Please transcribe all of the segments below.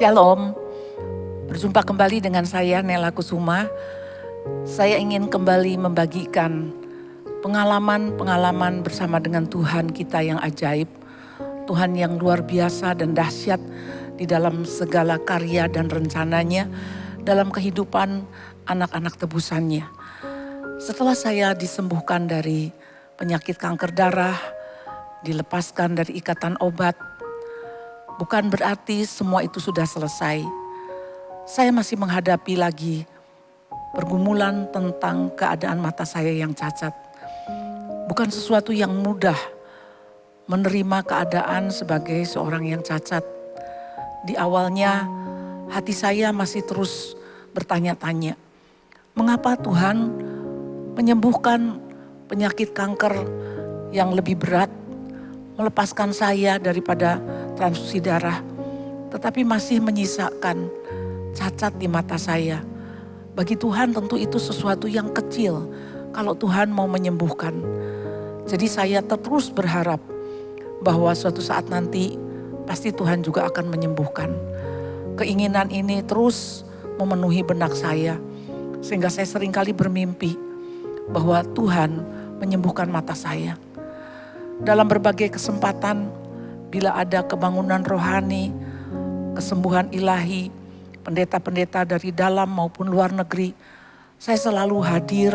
Shalom, berjumpa kembali dengan saya Nela Kusuma. Saya ingin kembali membagikan pengalaman-pengalaman bersama dengan Tuhan kita yang ajaib. Tuhan yang luar biasa dan dahsyat di dalam segala karya dan rencananya dalam kehidupan anak-anak tebusannya. Setelah saya disembuhkan dari penyakit kanker darah, dilepaskan dari ikatan obat, bukan berarti semua itu sudah selesai. Saya masih menghadapi lagi pergumulan tentang keadaan mata saya yang cacat. Bukan sesuatu yang mudah menerima keadaan sebagai seorang yang cacat. Di awalnya hati saya masih terus bertanya-tanya, mengapa Tuhan menyembuhkan penyakit kanker yang lebih berat, melepaskan saya daripada transfusi darah, tetapi masih menyisakan cacat di mata saya. Bagi Tuhan tentu itu sesuatu yang kecil kalau Tuhan mau menyembuhkan. Jadi saya terus berharap bahwa suatu saat nanti pasti Tuhan juga akan menyembuhkan. Keinginan ini terus memenuhi benak saya, sehingga saya seringkali bermimpi bahwa Tuhan menyembuhkan mata saya. Dalam berbagai kesempatan, bila ada kebangunan rohani, kesembuhan ilahi, pendeta-pendeta dari dalam maupun luar negeri, saya selalu hadir.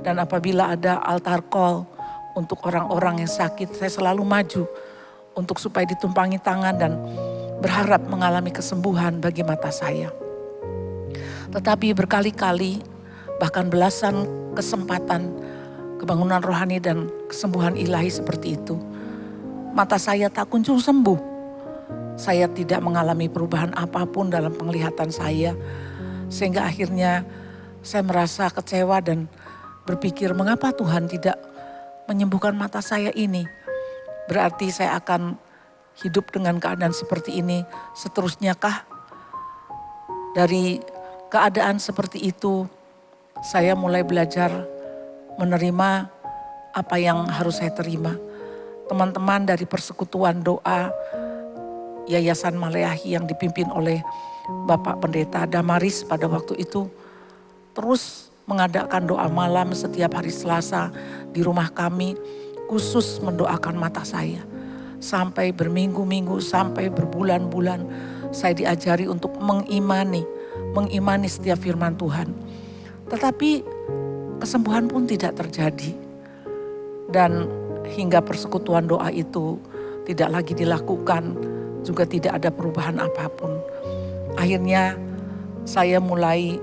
Dan apabila ada altar call untuk orang-orang yang sakit, saya selalu maju untuk supaya ditumpangi tangan dan berharap mengalami kesembuhan bagi mata saya. Tetapi berkali-kali, bahkan belasan kesempatan kebangunan rohani dan kesembuhan ilahi seperti itu, mata saya tak kunjung sembuh. Saya tidak mengalami perubahan apapun dalam penglihatan saya. Sehingga akhirnya saya merasa kecewa dan berpikir, mengapa Tuhan tidak menyembuhkan mata saya ini? Berarti saya akan hidup dengan keadaan seperti ini seterusnya kah? Dari keadaan seperti itu, saya mulai belajar menerima apa yang harus saya terima. Teman-teman dari persekutuan doa Yayasan Maleahi yang dipimpin oleh Bapak Pendeta Damaris pada waktu itu terus mengadakan doa malam setiap hari Selasa di rumah kami, khusus mendoakan mata saya. Sampai berminggu-minggu, sampai berbulan-bulan saya diajari untuk mengimani setiap firman Tuhan. Tetapi kesembuhan pun tidak terjadi. Dan hingga persekutuan doa itu tidak lagi dilakukan, juga tidak ada perubahan apapun. Akhirnya saya mulai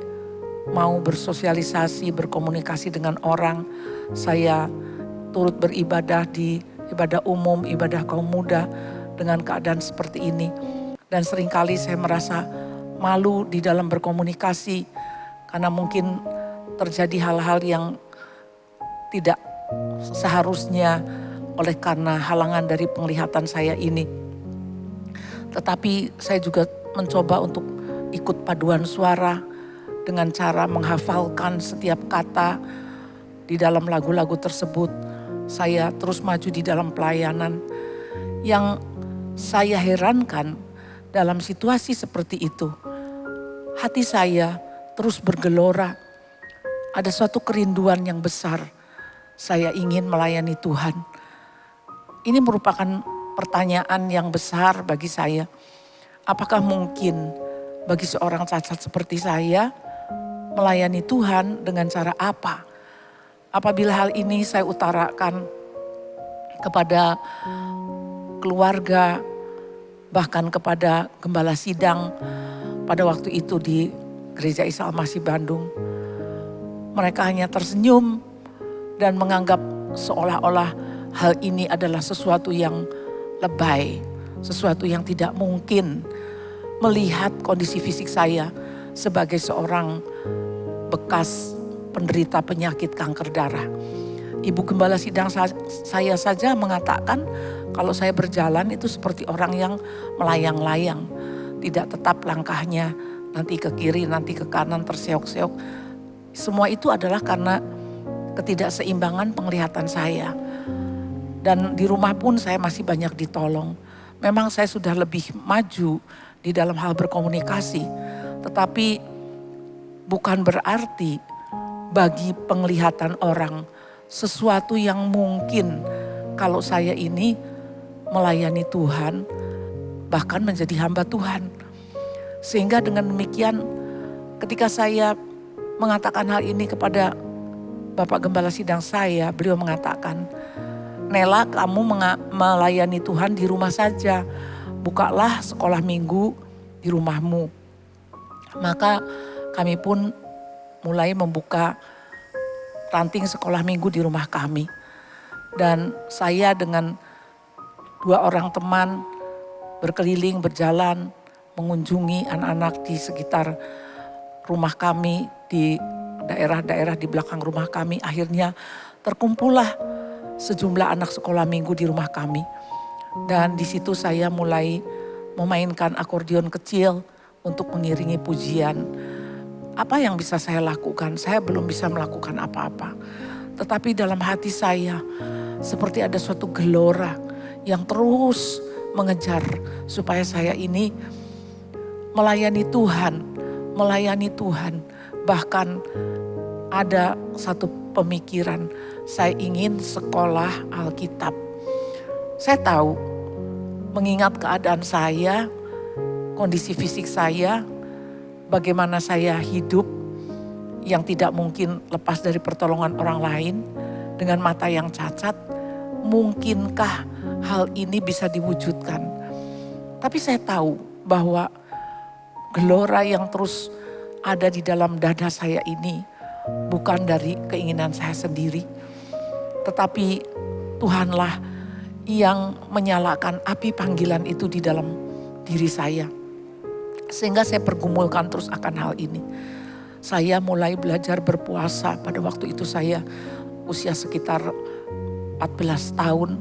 mau bersosialisasi, berkomunikasi dengan orang. Saya turut beribadah di ibadah umum, ibadah kaum muda dengan keadaan seperti ini. Dan seringkali saya merasa malu di dalam berkomunikasi karena mungkin terjadi hal-hal yang tidak seharusnya oleh karena halangan dari penglihatan saya ini. Tetapi saya juga mencoba untuk ikut paduan suara dengan cara menghafalkan setiap kata di dalam lagu-lagu tersebut. Saya terus maju di dalam pelayanan. Yang saya herankan dalam situasi seperti itu, hati saya terus bergelora. Ada suatu kerinduan yang besar. Saya ingin melayani Tuhan. Ini merupakan pertanyaan yang besar bagi saya. Apakah mungkin bagi seorang cacat seperti saya melayani Tuhan dengan cara apa? Apabila hal ini saya utarakan kepada keluarga, bahkan kepada gembala sidang pada waktu itu di Gereja Isa Al-Masih Bandung, mereka hanya tersenyum dan menganggap seolah-olah hal ini adalah sesuatu yang lebay, sesuatu yang tidak mungkin melihat kondisi fisik saya sebagai seorang bekas penderita penyakit kanker darah. Ibu gembala sidang saya saja mengatakan kalau saya berjalan itu seperti orang yang melayang-layang, tidak tetap langkahnya, nanti ke kiri, nanti ke kanan, terseok-seok. Semua itu adalah karena ketidakseimbangan penglihatan saya. Dan di rumah pun saya masih banyak ditolong. Memang saya sudah lebih maju di dalam hal berkomunikasi. Tetapi bukan berarti bagi penglihatan orang sesuatu yang mungkin kalau saya ini melayani Tuhan, bahkan menjadi hamba Tuhan. Sehingga dengan demikian ketika saya mengatakan hal ini kepada Bapak Gembala Sidang saya, beliau mengatakan, Nela, kamu melayani Tuhan di rumah saja. Bukalah sekolah minggu di rumahmu. Maka kami pun mulai membuka ranting sekolah minggu di rumah kami. Dan saya dengan 2 orang teman berkeliling, berjalan, mengunjungi anak-anak di sekitar rumah kami, di daerah-daerah di belakang rumah kami. Akhirnya terkumpullah sejumlah anak sekolah minggu di rumah kami. Dan di situ saya mulai memainkan akordeon kecil untuk mengiringi pujian. Apa yang bisa saya lakukan? Saya belum bisa melakukan apa-apa. Tetapi dalam hati saya seperti ada suatu gelora yang terus mengejar supaya saya ini melayani Tuhan. Bahkan ada satu pemikiran, saya ingin sekolah Alkitab. Saya tahu, mengingat keadaan saya, kondisi fisik saya, bagaimana saya hidup yang tidak mungkin lepas dari pertolongan orang lain, dengan mata yang cacat, mungkinkah hal ini bisa diwujudkan? Tapi saya tahu bahwa gelora yang terus ada di dalam dada saya ini bukan dari keinginan saya sendiri, tetapi Tuhanlah yang menyalakan api panggilan itu di dalam diri saya. Sehingga saya pergumulkan terus akan hal ini. Saya mulai belajar berpuasa pada waktu itu saya usia sekitar 14 tahun.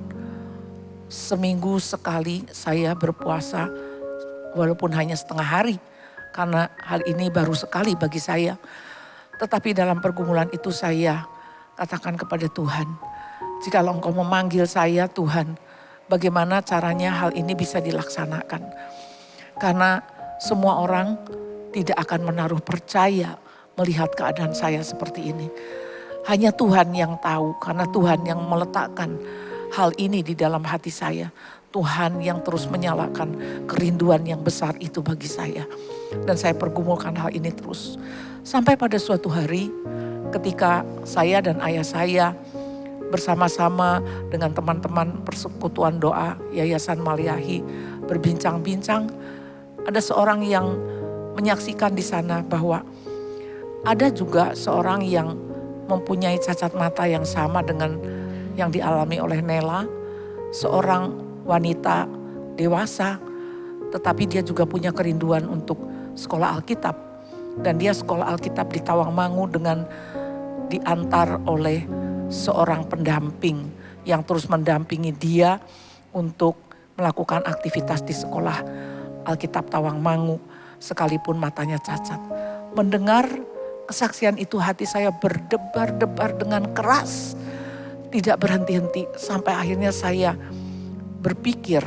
Seminggu sekali saya berpuasa walaupun hanya setengah hari. Karena hal ini baru sekali bagi saya. Tetapi dalam pergumulan itu saya katakan kepada Tuhan, jikalau Engkau memanggil saya Tuhan, bagaimana caranya hal ini bisa dilaksanakan. Karena semua orang tidak akan menaruh percaya melihat keadaan saya seperti ini. Hanya Tuhan yang tahu, karena Tuhan yang meletakkan hal ini di dalam hati saya. Tuhan yang terus menyalakan kerinduan yang besar itu bagi saya. Dan saya pergumulkan hal ini terus. Sampai pada suatu hari ketika saya dan ayah saya bersama-sama dengan teman-teman persekutuan doa Yayasan Maliahi berbincang-bincang, ada seorang yang menyaksikan di sana bahwa ada juga seorang yang mempunyai cacat mata yang sama dengan yang dialami oleh Nela, seorang wanita dewasa, tetapi dia juga punya kerinduan untuk sekolah Alkitab. Dan dia sekolah Alkitab di Tawangmangu dengan diantar oleh seorang pendamping yang terus mendampingi dia untuk melakukan aktivitas di sekolah Alkitab Tawangmangu sekalipun matanya cacat. Mendengar kesaksian itu hati saya berdebar-debar dengan keras, tidak berhenti-henti sampai akhirnya saya berpikir,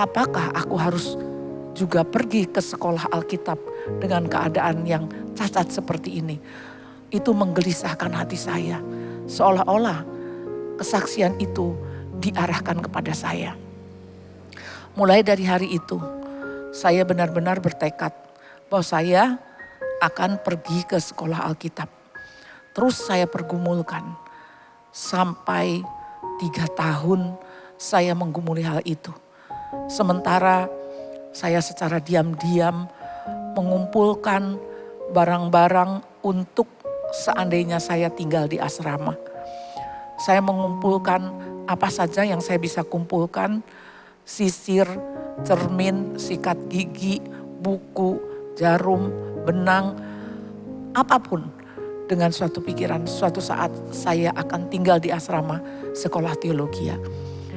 apakah aku harus juga pergi ke sekolah Alkitab dengan keadaan yang cacat seperti ini? Itu menggelisahkan hati saya. Seolah-olah kesaksian itu diarahkan kepada saya. Mulai dari hari itu, saya benar-benar bertekad bahwa saya akan pergi ke sekolah Alkitab. Terus saya pergumulkan sampai 3 tahun saya menggumuli hal itu. Sementara saya secara diam-diam mengumpulkan barang-barang untuk seandainya saya tinggal di asrama. Saya mengumpulkan apa saja yang saya bisa kumpulkan, sisir, cermin, sikat gigi, buku, jarum, benang, apapun. Dengan suatu pikiran, suatu saat saya akan tinggal di asrama sekolah teologi.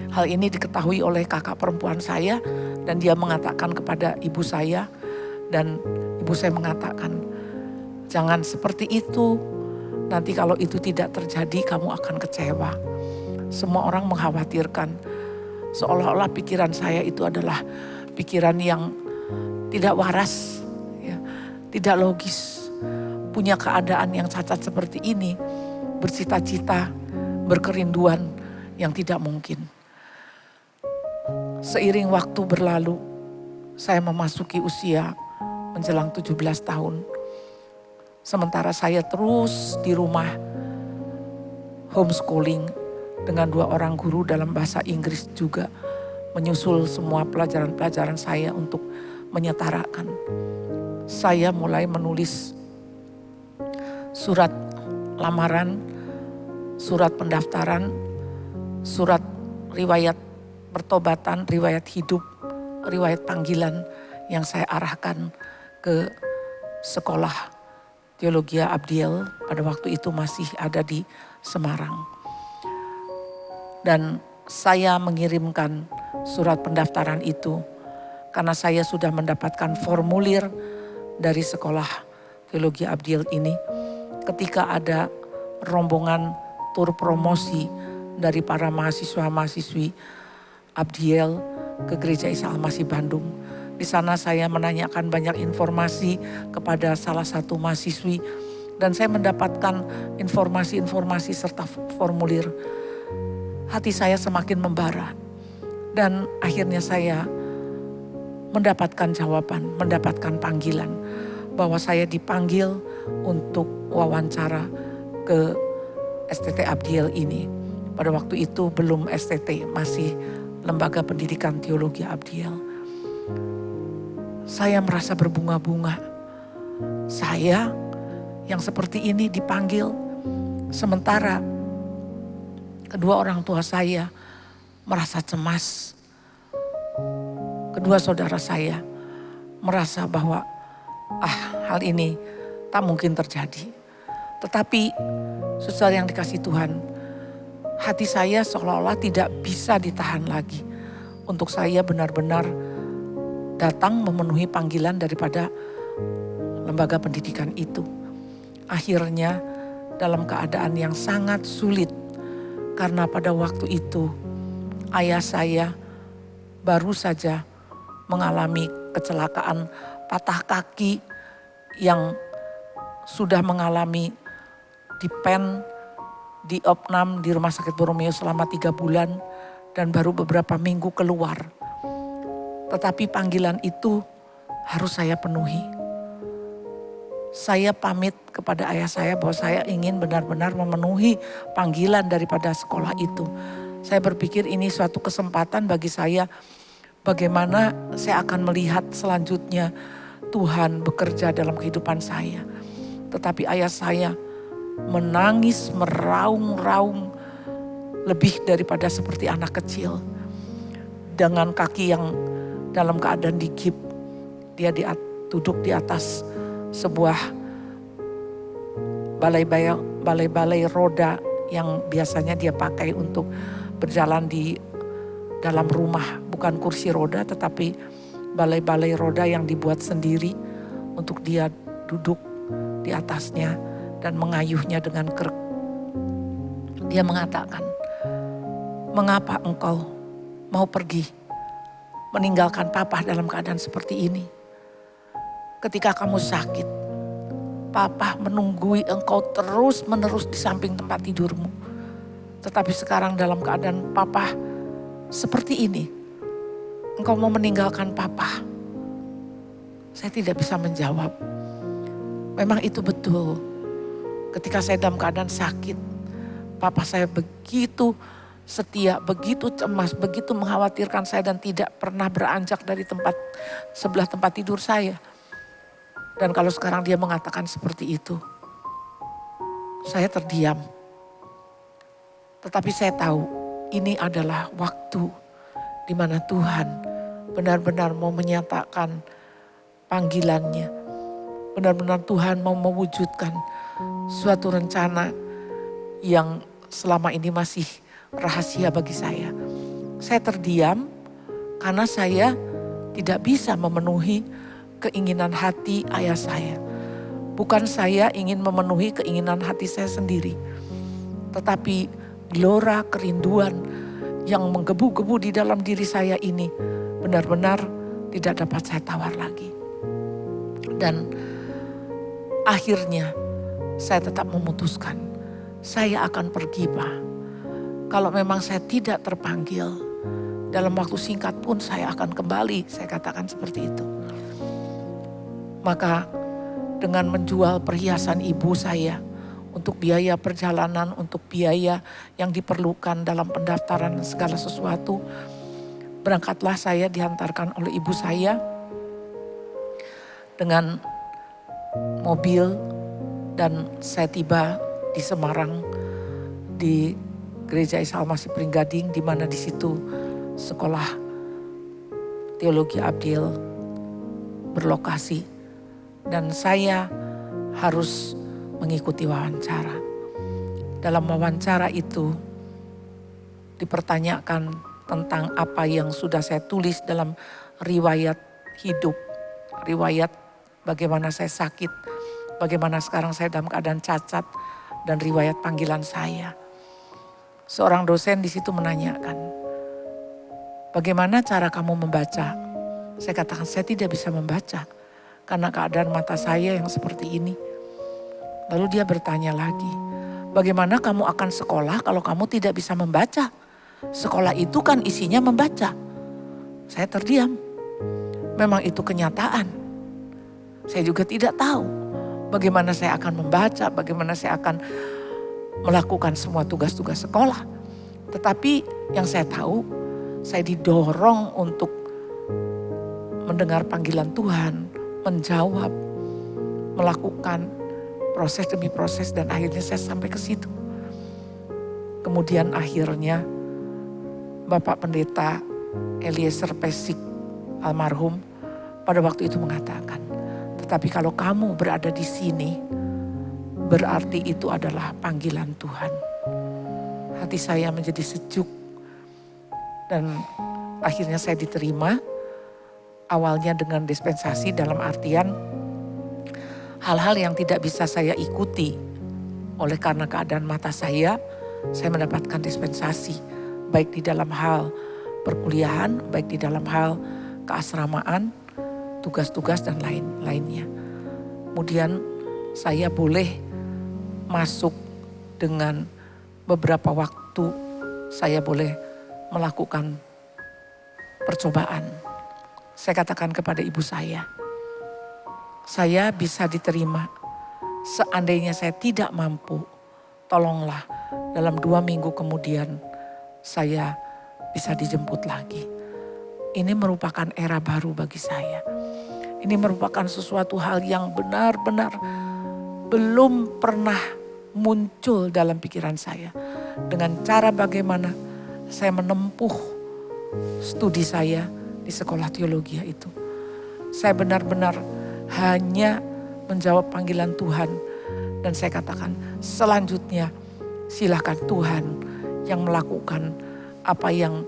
Hal ini diketahui oleh kakak perempuan saya dan dia mengatakan kepada ibu saya. Dan ibu saya mengatakan, jangan seperti itu, nanti kalau itu tidak terjadi kamu akan kecewa. Semua orang mengkhawatirkan, seolah-olah pikiran saya itu adalah pikiran yang tidak waras, ya, tidak logis. Punya keadaan yang cacat seperti ini, bercita-cita, berkerinduan yang tidak mungkin. Seiring waktu berlalu, saya memasuki usia menjelang 17 tahun. Sementara saya terus di rumah homeschooling dengan 2 orang guru dalam bahasa Inggris juga. Menyusul semua pelajaran-pelajaran saya untuk menyetarakan. Saya mulai menulis surat lamaran, surat pendaftaran, surat riwayat pertobatan, riwayat hidup, riwayat panggilan yang saya arahkan ke sekolah Teologi Abdiel pada waktu itu masih ada di Semarang. Dan saya mengirimkan surat pendaftaran itu karena saya sudah mendapatkan formulir dari sekolah Teologi Abdiel ini. Ketika ada rombongan tur promosi dari para mahasiswa-mahasiswi Abdiel ke Gereja Isa Al-Masih Bandung. Di sana saya menanyakan banyak informasi kepada salah satu mahasiswi dan saya mendapatkan informasi-informasi serta formulir. Hati saya semakin membara dan akhirnya saya mendapatkan jawaban, mendapatkan panggilan bahwa saya dipanggil untuk wawancara ke STT Abdiel ini. Pada waktu itu belum STT, masih Lembaga Pendidikan Teologi Abdiel. Saya merasa berbunga-bunga. Saya yang seperti ini dipanggil, sementara kedua orang tua saya merasa cemas. Kedua saudara saya merasa bahwa hal ini tak mungkin terjadi. Tetapi saudara yang dikasihi Tuhan, hati saya seolah-olah tidak bisa ditahan lagi untuk saya benar-benar datang memenuhi panggilan daripada lembaga pendidikan itu. Akhirnya dalam keadaan yang sangat sulit, karena pada waktu itu ayah saya baru saja mengalami kecelakaan patah kaki yang sudah mengalami dipen, di opnam di Rumah Sakit Borromeo selama 3 bulan dan baru beberapa minggu keluar. Tetapi panggilan itu harus saya penuhi. Saya pamit kepada ayah saya bahwa saya ingin benar-benar memenuhi panggilan daripada sekolah itu. Saya berpikir ini suatu kesempatan bagi saya bagaimana saya akan melihat selanjutnya Tuhan bekerja dalam kehidupan saya. Tetapi ayah saya menangis meraung-raung lebih daripada seperti anak kecil. Dengan kaki yang dalam keadaan digip, dia duduk di atas sebuah balai-balai roda yang biasanya dia pakai untuk berjalan di dalam rumah. Bukan kursi roda tetapi balai-balai roda yang dibuat sendiri untuk dia duduk di atasnya dan mengayuhnya dengan krek. Dia mengatakan, "Mengapa engkau mau pergi meninggalkan papa dalam keadaan seperti ini? Ketika kamu sakit, papa menunggui engkau terus-menerus di samping tempat tidurmu. Tetapi sekarang dalam keadaan papa seperti ini, engkau mau meninggalkan papa." Saya tidak bisa menjawab. Memang itu betul. Ketika saya dalam keadaan sakit, papa saya begitu setia, begitu cemas, begitu mengkhawatirkan saya dan tidak pernah beranjak dari sebelah tempat tidur saya. Dan kalau sekarang dia mengatakan seperti itu, saya terdiam. Tetapi saya tahu ini adalah waktu di mana Tuhan benar-benar mau menyatakan panggilannya. Benar-benar Tuhan mau mewujudkan suatu rencana yang selama ini masih rahasia bagi saya. Saya terdiam karena saya tidak bisa memenuhi keinginan hati ayah saya. Bukan saya ingin memenuhi keinginan hati saya sendiri. Tetapi gelora kerinduan yang menggebu-gebu di dalam diri saya ini benar-benar tidak dapat saya tawar lagi. Dan akhirnya saya tetap memutuskan, saya akan pergi Pak. Kalau memang saya tidak terpanggil, dalam waktu singkat pun saya akan kembali, saya katakan seperti itu. Maka dengan menjual perhiasan ibu saya untuk biaya perjalanan, untuk biaya yang diperlukan dalam pendaftaran segala sesuatu, berangkatlah saya, dihantarkan oleh ibu saya dengan mobil, dan saya tiba di Semarang di Gereja Isa Al-Masih Pringgading, di mana di situ sekolah teologi Abdiel berlokasi, dan saya harus mengikuti wawancara. Dalam wawancara itu dipertanyakan tentang apa yang sudah saya tulis dalam riwayat hidup, riwayat bagaimana saya sakit, bagaimana sekarang saya dalam keadaan cacat, dan riwayat panggilan saya. Seorang dosen di situ menanyakan, bagaimana cara kamu membaca? Saya katakan, saya tidak bisa membaca karena keadaan mata saya yang seperti ini. Lalu dia bertanya lagi, bagaimana kamu akan sekolah kalau kamu tidak bisa membaca? Sekolah itu kan isinya membaca. Saya terdiam. Memang itu kenyataan. Saya juga tidak tahu bagaimana saya akan membaca, bagaimana saya akan melakukan semua tugas-tugas sekolah. Tetapi yang saya tahu, saya didorong untuk mendengar panggilan Tuhan, menjawab, melakukan proses demi proses, dan akhirnya saya sampai ke situ. Kemudian akhirnya Bapak Pendeta Eliezer Pesik almarhum pada waktu itu mengatakan, tetapi kalau kamu berada di sini, berarti itu adalah panggilan Tuhan. Hati saya menjadi sejuk, dan akhirnya saya diterima. Awalnya dengan dispensasi, dalam artian hal-hal yang tidak bisa saya ikuti oleh karena keadaan mata saya mendapatkan dispensasi. Baik di dalam hal perkuliahan, baik di dalam hal keasramaan, tugas-tugas dan lain-lainnya. Kemudian saya boleh masuk dengan beberapa waktu, saya boleh melakukan percobaan. Saya katakan kepada ibu saya bisa diterima. Seandainya saya tidak mampu, tolonglah dalam 2 minggu kemudian saya bisa dijemput lagi. Ini merupakan era baru bagi saya. Ini merupakan sesuatu hal yang benar-benar belum pernah muncul dalam pikiran saya. Dengan cara bagaimana saya menempuh studi saya di sekolah teologi itu. Saya benar-benar hanya menjawab panggilan Tuhan. Dan saya katakan, selanjutnya silakan Tuhan yang melakukan apa yang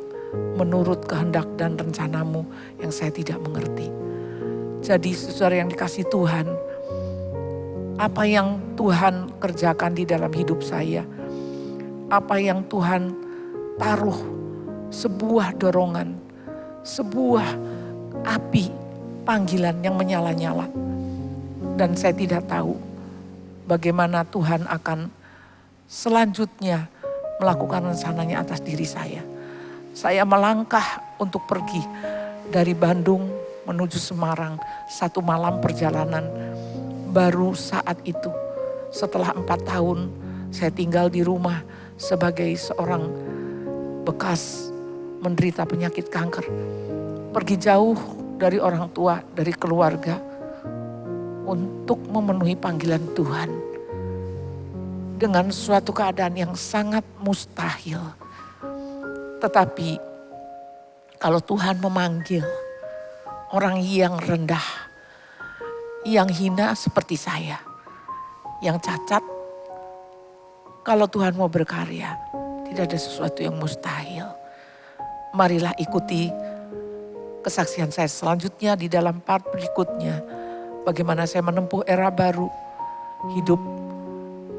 menurut kehendak dan rencanamu yang saya tidak mengerti. Jadi saudara yang dikasih Tuhan, apa yang Tuhan kerjakan di dalam hidup saya, apa yang Tuhan taruh, sebuah dorongan, sebuah api panggilan yang menyala-nyala. Dan saya tidak tahu bagaimana Tuhan akan selanjutnya melakukan rencananya atas diri saya. Saya melangkah untuk pergi dari Bandung menuju Semarang, 1 malam perjalanan. Baru saat itu, setelah 4 tahun saya tinggal di rumah sebagai seorang bekas menderita penyakit kanker. Pergi jauh dari orang tua, dari keluarga, untuk memenuhi panggilan Tuhan. Dengan suatu keadaan yang sangat mustahil. Tetapi kalau Tuhan memanggil orang yang rendah, yang hina seperti saya, yang cacat, kalau Tuhan mau berkarya, tidak ada sesuatu yang mustahil. Marilah ikuti kesaksian saya selanjutnya di dalam part berikutnya. Bagaimana saya menempuh era baru, hidup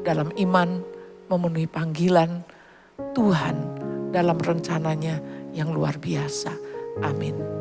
dalam iman, memenuhi panggilan Tuhan dalam rencananya yang luar biasa. Amin.